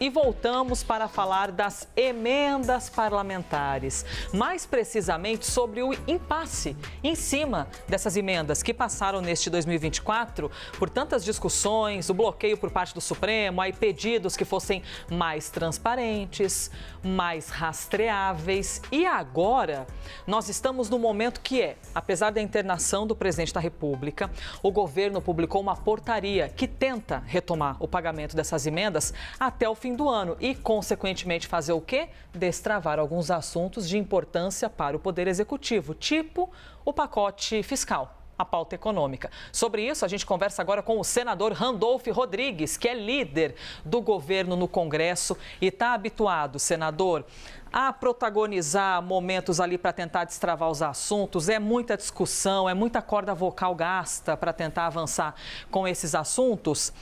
E voltamos para falar das emendas parlamentares, mais precisamente sobre o impasse em cima dessas emendas que passaram neste 2024 por tantas discussões, o bloqueio por parte do Supremo, aí pedidos que fossem mais transparentes, mais rastreáveis. E agora nós estamos no momento que apesar da internação do presidente da República, o governo publicou uma portaria que tenta retomar o pagamento dessas emendas até o fim do ano e, consequentemente, fazer o quê? Destravar alguns assuntos de importância para o Poder Executivo, tipo o pacote fiscal, a pauta econômica. Sobre isso, a gente conversa agora com o senador Randolph Rodrigues, que é líder do governo no Congresso e está habituado, senador, a protagonizar momentos ali para tentar destravar os assuntos. É muita discussão, é muita corda vocal gasta para tentar avançar com esses assuntos.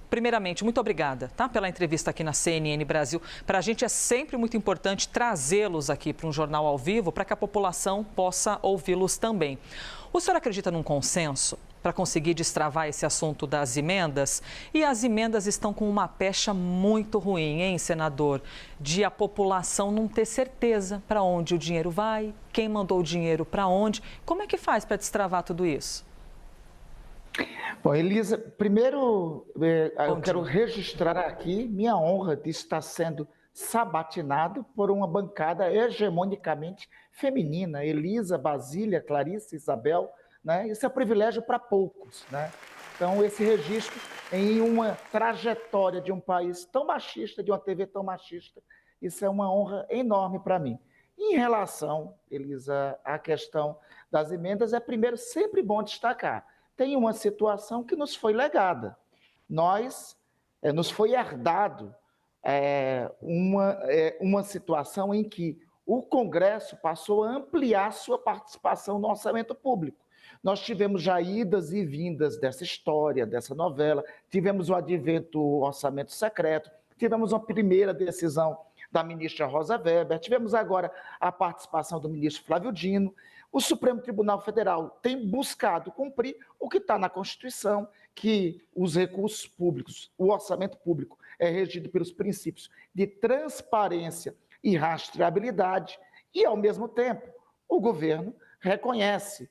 Primeiramente, muito obrigada, pela entrevista aqui na CNN Brasil. Para a gente é sempre muito importante trazê-los aqui para um jornal ao vivo para que a população possa ouvi-los também. O senhor acredita num consenso para conseguir destravar esse assunto das emendas? E as emendas estão com uma pecha muito ruim, hein, senador? De a população não ter certeza para onde o dinheiro vai, quem mandou o dinheiro para onde. Como é que faz para destravar tudo isso? Bom, Elisa, primeiro eu quero registrar aqui minha honra de estar sendo sabatinado por uma bancada hegemonicamente feminina, Elisa, Basília, Clarice, Isabel, né? Isso é privilégio para poucos, né? Então, esse registro em uma trajetória de um país tão machista, de uma TV tão machista, isso é uma honra enorme para mim. Em relação, Elisa, à questão das emendas, é primeiro sempre bom destacar. Tem uma situação que nos foi legada. Nos foi herdado uma situação em que o Congresso passou a ampliar sua participação no orçamento público. Nós tivemos já idas e vindas dessa história, dessa novela, tivemos o advento do orçamento secreto, tivemos uma primeira decisão da ministra Rosa Weber, tivemos agora a participação do ministro Flávio Dino. O Supremo Tribunal Federal tem buscado cumprir o que está na Constituição, que os recursos públicos, o orçamento público é regido pelos princípios de transparência e rastreabilidade e, ao mesmo tempo, o governo reconhece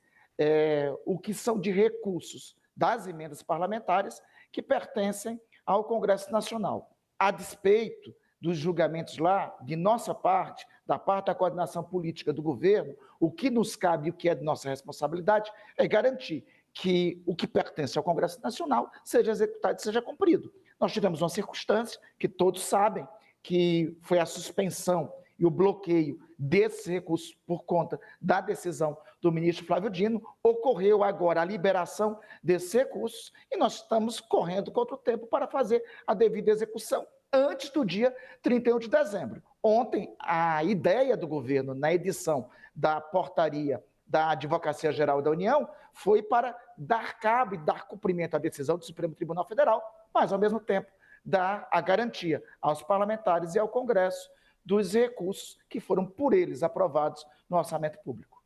o que são de recursos das emendas parlamentares que pertencem ao Congresso Nacional. A despeito dos julgamentos lá, de nossa parte, da parte da coordenação política do governo, o que nos cabe e o que é de nossa responsabilidade é garantir que o que pertence ao Congresso Nacional seja executado e seja cumprido. Nós tivemos uma circunstância que todos sabem, que foi a suspensão e o bloqueio desses recursos por conta da decisão do ministro Flávio Dino. Ocorreu agora a liberação desses recursos e nós estamos correndo contra o tempo para fazer a devida execução antes do dia 31 de dezembro. Ontem, a ideia do governo, na edição da portaria da Advocacia Geral da União, foi para dar cabo e dar cumprimento à decisão do Supremo Tribunal Federal, mas, ao mesmo tempo, dar a garantia aos parlamentares e ao Congresso dos recursos que foram por eles aprovados no orçamento público.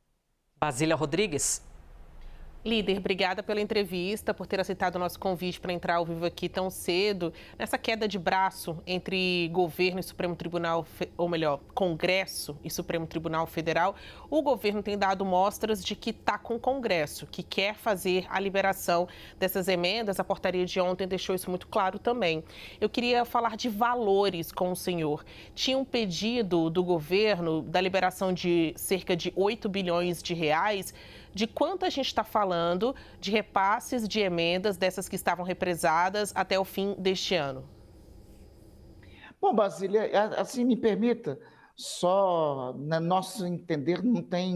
Basília Rodrigues. Líder, obrigada pela entrevista, por ter aceitado o nosso convite para entrar ao vivo aqui tão cedo. Nessa queda de braço entre governo e Supremo Tribunal, ou melhor, Congresso e Supremo Tribunal Federal, o governo tem dado mostras de que está com o Congresso, que quer fazer a liberação dessas emendas. A portaria de ontem deixou isso muito claro também. Eu queria falar de valores com o senhor. Tinha um pedido do governo da liberação de cerca de 8 bilhões de reais. De quanto a gente está falando de repasses de emendas dessas que estavam represadas até o fim deste ano? Bom, Basília, assim me permita, só no nosso entender não tem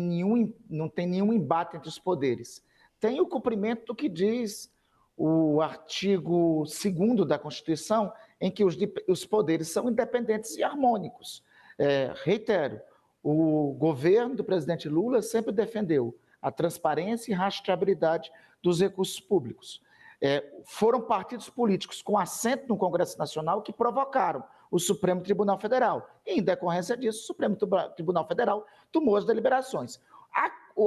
nenhum embate entre os poderes. Tem o cumprimento do que diz o artigo 2º da Constituição, em que os poderes são independentes e harmônicos. Reitero, o governo do presidente Lula sempre defendeu a transparência e rastreabilidade dos recursos públicos. Foram partidos políticos com assento no Congresso Nacional que provocaram o Supremo Tribunal Federal. E, em decorrência disso, o Supremo Tribunal Federal tomou as deliberações.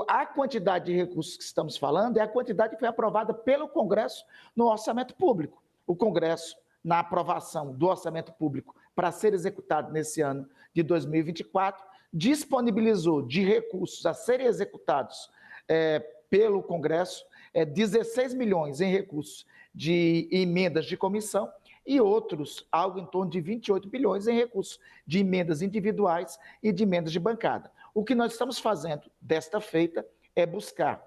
A quantidade de recursos que estamos falando é a quantidade que foi aprovada pelo Congresso no orçamento público. O Congresso, na aprovação do orçamento público para ser executado nesse ano de 2024, disponibilizou de recursos a serem executados pelo Congresso 16 milhões em recursos de emendas de comissão e outros, algo em torno de 28 bilhões em recursos de emendas individuais e de emendas de bancada. O que nós estamos fazendo desta feita é buscar,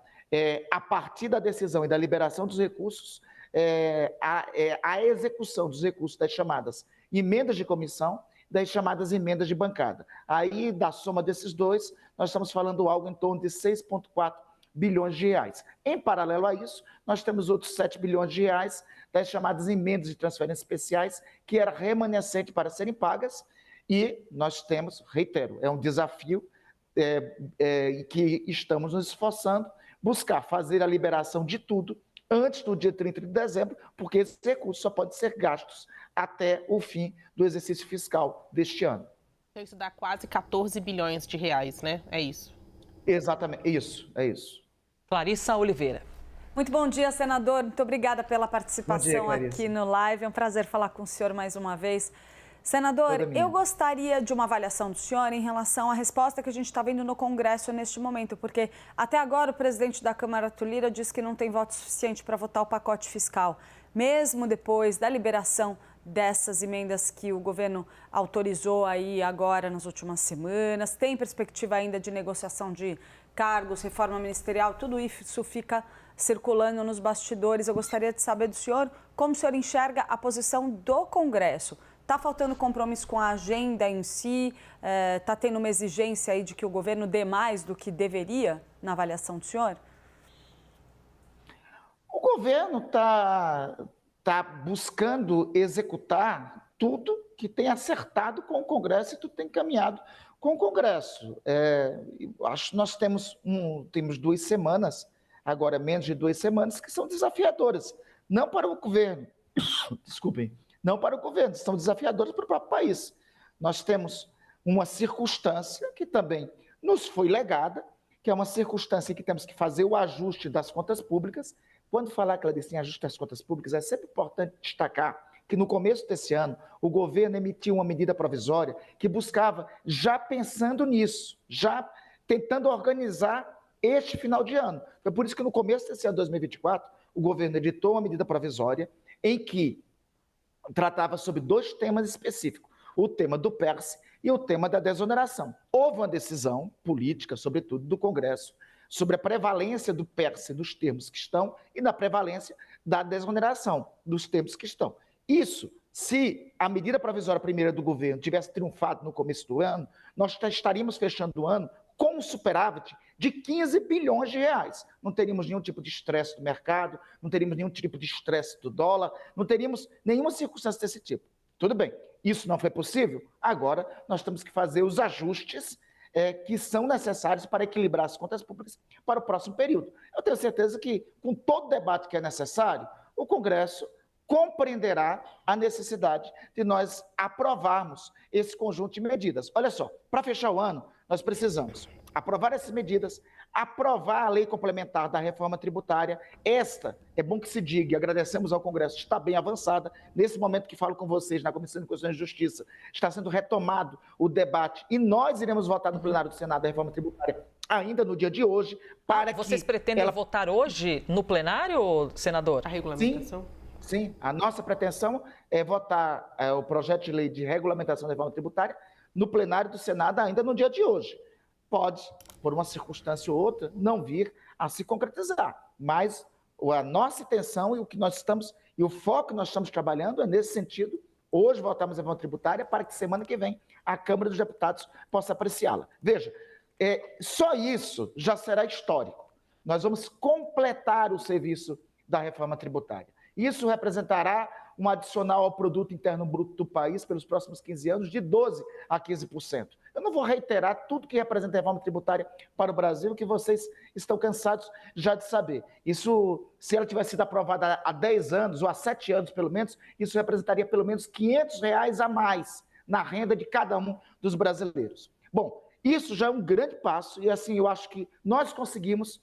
a partir da decisão e da liberação dos recursos, a execução dos recursos das chamadas emendas de comissão, das chamadas emendas de bancada. Aí, da soma desses dois, nós estamos falando algo em torno de 6,4 bilhões de reais. Em paralelo a isso, nós temos outros 7 bilhões de reais das chamadas emendas de transferências especiais, que era remanescente para serem pagas, e nós temos, reitero, é um desafio que estamos nos esforçando, buscar fazer a liberação de tudo antes do dia 30 de dezembro, porque esses recursos só podem ser gastos até o fim do exercício fiscal deste ano. Então isso dá quase 14 bilhões de reais, né? É isso. Exatamente, é isso. Clarissa Oliveira. Muito bom dia, senador. Muito obrigada pela participação Bom dia, aqui no Live. É um prazer falar com o senhor mais uma vez. Senador, eu gostaria de uma avaliação do senhor em relação à resposta que a gente está vendo no Congresso neste momento, porque até agora o presidente da Câmara, Arthur Lira, disse que não tem voto suficiente para votar o pacote fiscal, mesmo depois da liberação dessas emendas que o governo autorizou aí agora nas últimas semanas. Tem perspectiva ainda de negociação de cargos, reforma ministerial, tudo isso fica circulando nos bastidores. Eu gostaria de saber do senhor como o senhor enxerga a posição do Congresso. Está faltando compromisso com a agenda em si? Está tendo uma exigência aí de que o governo dê mais do que deveria, na avaliação do senhor? O governo está buscando executar tudo que tem acertado com o Congresso e tudo tem caminhado com o Congresso. Acho que nós temos 2 semanas, agora menos de 2 semanas, que são desafiadoras. Não para o governo, desculpem, não para o governo, são desafiadoras para o próprio país. Nós temos uma circunstância que também nos foi legada, que é uma circunstância que temos que fazer o ajuste das contas públicas. Quando falar, Clarice, em ajuste das contas públicas, é sempre importante destacar que no começo desse ano, o governo emitiu uma medida provisória que buscava, já pensando nisso, já tentando organizar este final de ano. Foi por isso que no começo desse ano, 2024, o governo editou uma medida provisória em que tratava sobre 2 temas específicos, o tema do PERSE e o tema da desoneração. Houve uma decisão política, sobretudo do Congresso, sobre a prevalência do PERSE nos termos que estão e na prevalência da desoneração dos termos que estão. Isso, se a medida provisória primeira do governo tivesse triunfado no começo do ano, nós estaríamos fechando o ano com um superávit de 15 bilhões de reais. Não teríamos nenhum tipo de estresse do mercado, não teríamos nenhum tipo de estresse do dólar, não teríamos nenhuma circunstância desse tipo. Tudo bem, isso não foi possível? Agora nós temos que fazer os ajustes que são necessários para equilibrar as contas públicas para o próximo período. Eu tenho certeza que, com todo o debate que é necessário, o Congresso compreenderá a necessidade de nós aprovarmos esse conjunto de medidas. Olha só, para fechar o ano, nós precisamos aprovar essas medidas, aprovar a lei complementar da reforma tributária. Esta, é bom que se diga, e agradecemos ao Congresso, está bem avançada. Nesse momento que falo com vocês, na Comissão de Constituição e Justiça, está sendo retomado o debate e nós iremos votar no plenário do Senado a reforma tributária ainda no dia de hoje, para que... Vocês pretendem votar hoje no plenário, senador? A regulamentação? Sim, a nossa pretensão é votar o projeto de lei de regulamentação da reforma tributária no plenário do Senado ainda no dia de hoje. Pode, por uma circunstância ou outra, não vir a se concretizar, mas a nossa intenção e o que nós estamos, e o foco que nós estamos trabalhando é nesse sentido. Hoje votamos a reforma tributária para que semana que vem a Câmara dos Deputados possa apreciá-la. Veja, só isso já será histórico. Nós vamos completar o serviço da reforma tributária. Isso representará um adicional ao produto interno bruto do país pelos próximos 15 anos de 12% a 15%. Eu não vou reiterar tudo que representa a reforma tributária para o Brasil, que vocês estão cansados já de saber. Isso, se ela tivesse sido aprovada há 10 anos ou há 7 anos, pelo menos, isso representaria pelo menos R$500 a mais na renda de cada um dos brasileiros. Bom, isso já é um grande passo e, assim, eu acho que nós conseguimos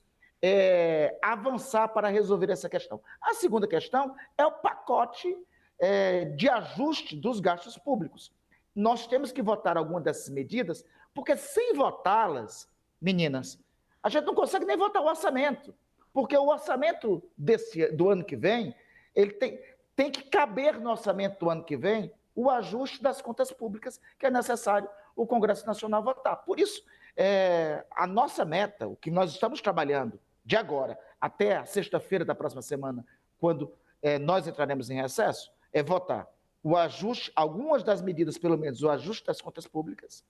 avançar para resolver essa questão. A segunda questão é o pacote de ajuste dos gastos públicos. nós temos que votar alguma dessas medidas, porque sem votá-las, meninas, a gente não consegue nem votar o orçamento, porque o orçamento do ano que vem, ele tem que caber no orçamento do ano que vem o ajuste das contas públicas que é necessário o Congresso Nacional votar. Por isso, a nossa meta, o que nós estamos trabalhando de agora até a sexta-feira da próxima semana, quando nós entraremos em recesso, é votar o ajuste, algumas das medidas, pelo menos o ajuste das contas públicas,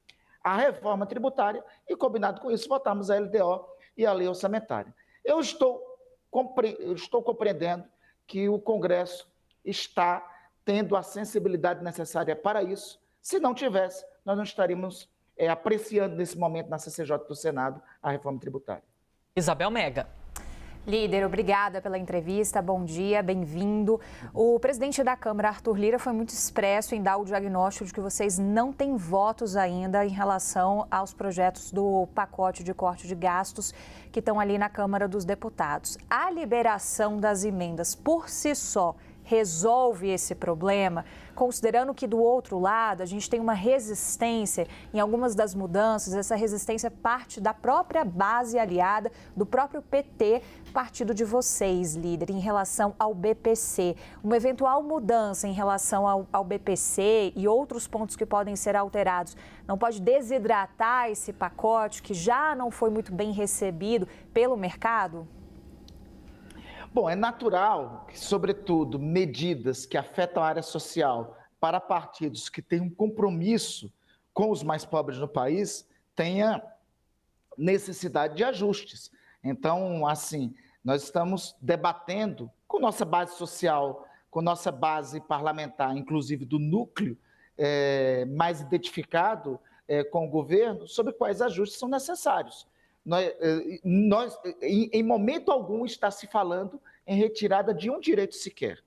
a reforma tributária e, combinado com isso, votarmos a LDO e a lei orçamentária. Eu estou compreendendo que o Congresso está tendo a sensibilidade necessária para isso. Se não tivesse, nós não estaríamos apreciando nesse momento na CCJ do Senado a reforma tributária. Isabel Mega. Líder, obrigada pela entrevista, bom dia, bem-vindo. O presidente da Câmara, Arthur Lira, foi muito expresso em dar o diagnóstico de que vocês não têm votos ainda em relação aos projetos do pacote de corte de gastos que estão ali na Câmara dos Deputados. A liberação das emendas por si só resolve esse problema, considerando que do outro lado a gente tem uma resistência em algumas das mudanças, essa resistência parte da própria base aliada, do próprio PT, partido de vocês, líder, em relação ao BPC. Uma eventual mudança em relação ao BPC e outros pontos que podem ser alterados não pode desidratar esse pacote que já não foi muito bem recebido pelo mercado? Bom, é natural que, sobretudo, medidas que afetam a área social para partidos que têm um compromisso com os mais pobres no país tenha necessidade de ajustes. Então, assim, nós estamos debatendo com nossa base social, com nossa base parlamentar, inclusive do núcleo mais identificado com o governo, sobre quais ajustes são necessários. Em momento algum, está se falando em retirada de um direito sequer.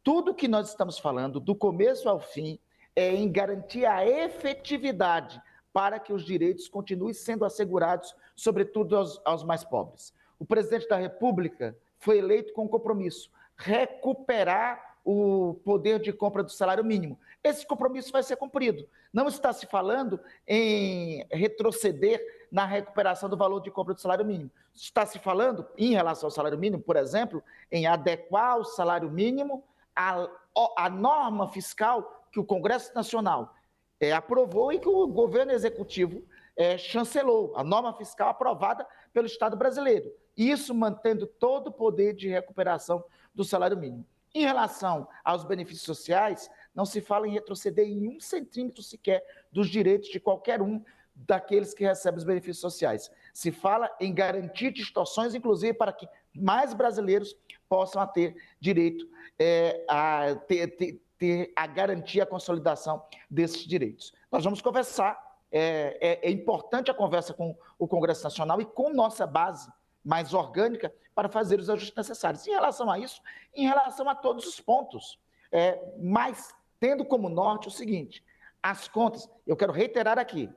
Tudo que nós estamos falando, do começo ao fim, é em garantir a efetividade para que os direitos continuem sendo assegurados, sobretudo aos mais pobres. O presidente da República foi eleito com um compromisso: recuperar o poder de compra do salário mínimo. Esse compromisso vai ser cumprido. Não está se falando em retroceder na recuperação do valor de compra do salário mínimo. Está se falando, em relação ao salário mínimo, por exemplo, em adequar o salário mínimo à norma fiscal que o Congresso Nacional aprovou e que o governo executivo chancelou, a norma fiscal aprovada pelo Estado brasileiro. Isso mantendo todo o poder de recuperação do salário mínimo. Em relação aos benefícios sociais, não se fala em retroceder em 1 centímetro sequer dos direitos de qualquer um daqueles que recebem os benefícios sociais. Se fala em garantir distorções, inclusive para que mais brasileiros possam ter direito a ter a garantia, a consolidação desses direitos. Nós vamos conversar, é importante a conversa com o Congresso Nacional e com nossa base mais orgânica para fazer os ajustes necessários. Em relação a isso, em relação a todos os pontos, mas tendo como norte o seguinte: as contas, eu quero reiterar aqui,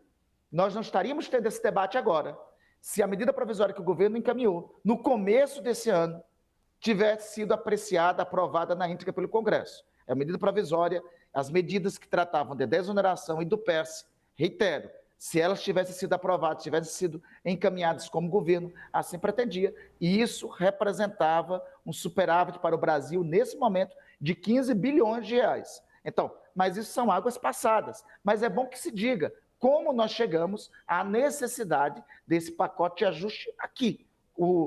nós não estaríamos tendo esse debate agora se a medida provisória que o governo encaminhou no começo desse ano tivesse sido apreciada, aprovada na íntegra pelo Congresso. É a medida provisória, as medidas que tratavam de desoneração e do PERSE, reitero, se elas tivessem sido aprovadas, tivessem sido encaminhadas como o governo assim pretendia, e isso representava um superávit para o Brasil, nesse momento, de 15 bilhões de reais. Então, mas isso são águas passadas. Mas é bom que se diga como nós chegamos à necessidade desse pacote de ajuste aqui.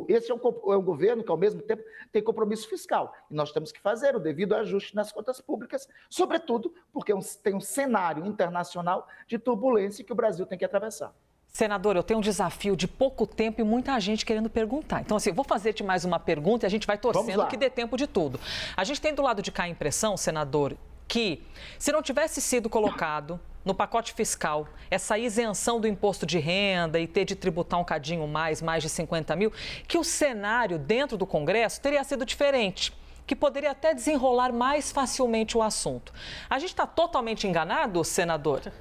Esse é um governo que, ao mesmo tempo, tem compromisso fiscal. E nós temos que fazer o devido ajuste nas contas públicas, sobretudo porque tem um cenário internacional de turbulência que o Brasil tem que atravessar. Senador, eu tenho um desafio de pouco tempo e muita gente querendo perguntar. Então, assim, eu vou fazer-te mais uma pergunta e a gente vai torcendo que dê tempo de tudo. A gente tem do lado de cá a impressão, senador, que se não tivesse sido colocado no pacote fiscal essa isenção do imposto de renda e ter de tributar um cadinho mais de 50 mil, que o cenário dentro do Congresso teria sido diferente, que poderia até desenrolar mais facilmente o assunto. A gente está totalmente enganado, senador?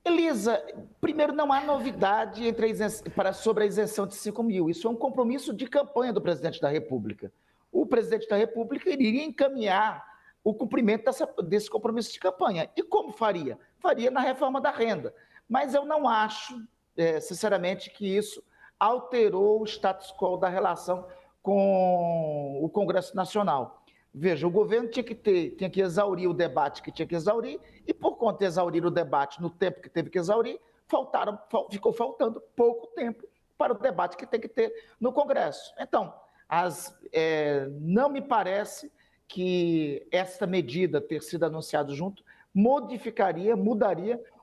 Elisa, primeiro, não há novidade sobre a isenção de 5 mil. Isso é um compromisso de campanha do presidente da República. O presidente da República iria encaminhar o cumprimento desse compromisso de campanha. E como faria? Faria na reforma da renda. Mas eu não acho, sinceramente, que isso alterou o status quo da relação com o Congresso Nacional. Veja, o governo tinha que exaurir o debate que tinha que exaurir, e por conta de exaurir o debate no tempo que teve que exaurir, ficou faltando pouco tempo para o debate que tem que ter no Congresso. Então, não me parece que essa medida ter sido anunciada junto mudaria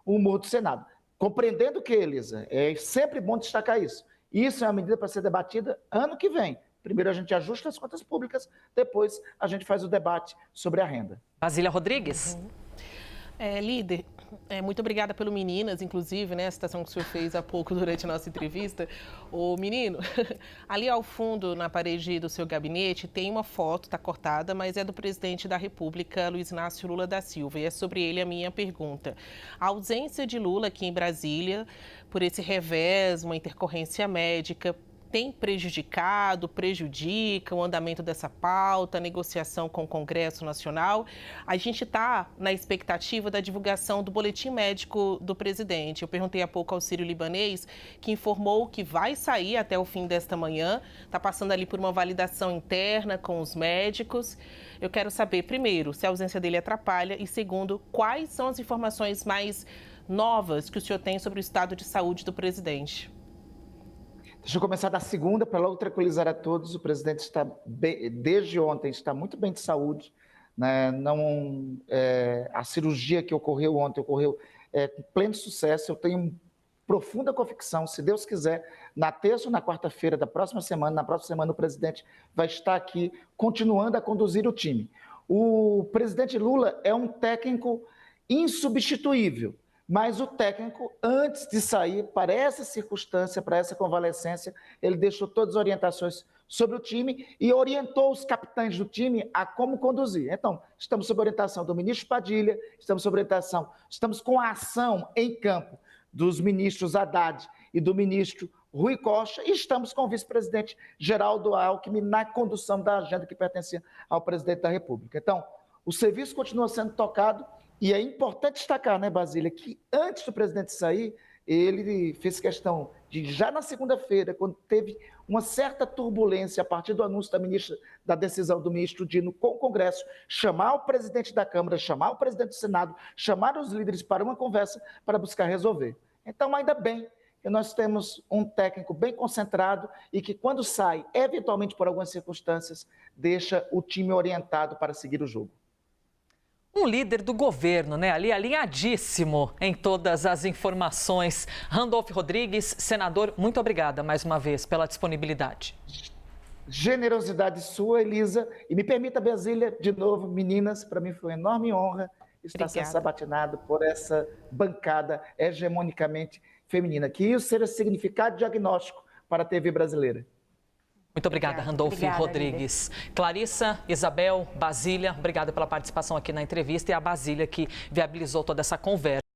o humor do Senado. Compreendendo que, Elisa, é sempre bom destacar isso. Isso é uma medida para ser debatida ano que vem. Primeiro a gente ajusta as contas públicas, depois a gente faz o debate sobre a renda. Basília Rodrigues. Líder, muito obrigada pelo Meninas, inclusive, né, a citação que o senhor fez há pouco durante a nossa entrevista. Ô, menino, ali ao fundo, na parede do seu gabinete, tem uma foto, está cortada, mas é do presidente da República, Luiz Inácio Lula da Silva, e é sobre ele a minha pergunta. A ausência de Lula aqui em Brasília, por esse revés, uma intercorrência médica, tem prejudica o andamento dessa pauta, a negociação com o Congresso Nacional? A gente está na expectativa da divulgação do boletim médico do presidente. Eu perguntei há pouco ao Sírio-Libanês, que informou que vai sair até o fim desta manhã, está passando ali por uma validação interna com os médicos. Eu quero saber, primeiro, se a ausência dele atrapalha e, segundo, quais são as informações mais novas que o senhor tem sobre o estado de saúde do presidente? Deixa eu começar da segunda, para logo tranquilizar a todos. O presidente está, desde ontem, está muito bem de saúde. Né? A cirurgia que ocorreu ontem ocorreu com pleno sucesso. Eu tenho profunda convicção, se Deus quiser, na terça ou na quarta-feira da próxima semana, na próxima semana o presidente vai estar aqui continuando a conduzir o time. O presidente Lula é um técnico insubstituível. Mas o técnico, antes de sair para essa circunstância, para essa convalescência, ele deixou todas as orientações sobre o time e orientou os capitães do time a como conduzir. Então, estamos sob orientação do ministro Padilha, estamos com a ação em campo dos ministros Haddad e do ministro Rui Costa, e estamos com o vice-presidente Geraldo Alckmin na condução da agenda que pertencia ao presidente da República. Então, o serviço continua sendo tocado. E é importante destacar, né, Basília, que antes do presidente sair, ele fez questão de, já na segunda-feira, quando teve uma certa turbulência a partir do anúncio da decisão do ministro Dino com o Congresso, chamar o presidente da Câmara, chamar o presidente do Senado, chamar os líderes para uma conversa para buscar resolver. Então, ainda bem que nós temos um técnico bem concentrado e que, quando sai, eventualmente por algumas circunstâncias, deixa o time orientado para seguir o jogo. Um líder do governo, né? Ali alinhadíssimo em todas as informações. Randolfo Rodrigues, senador, muito obrigada mais uma vez pela disponibilidade. Generosidade sua, Elisa. E me permita, Basília, de novo, meninas, para mim foi uma enorme honra estar sendo sabatinado por essa bancada hegemonicamente feminina. Que isso seja significado diagnóstico para a TV brasileira. Muito obrigada, Randolfo Rodrigues. Líder. Clarissa, Isabel, Basília, obrigada pela participação aqui na entrevista, e a Basília que viabilizou toda essa conversa.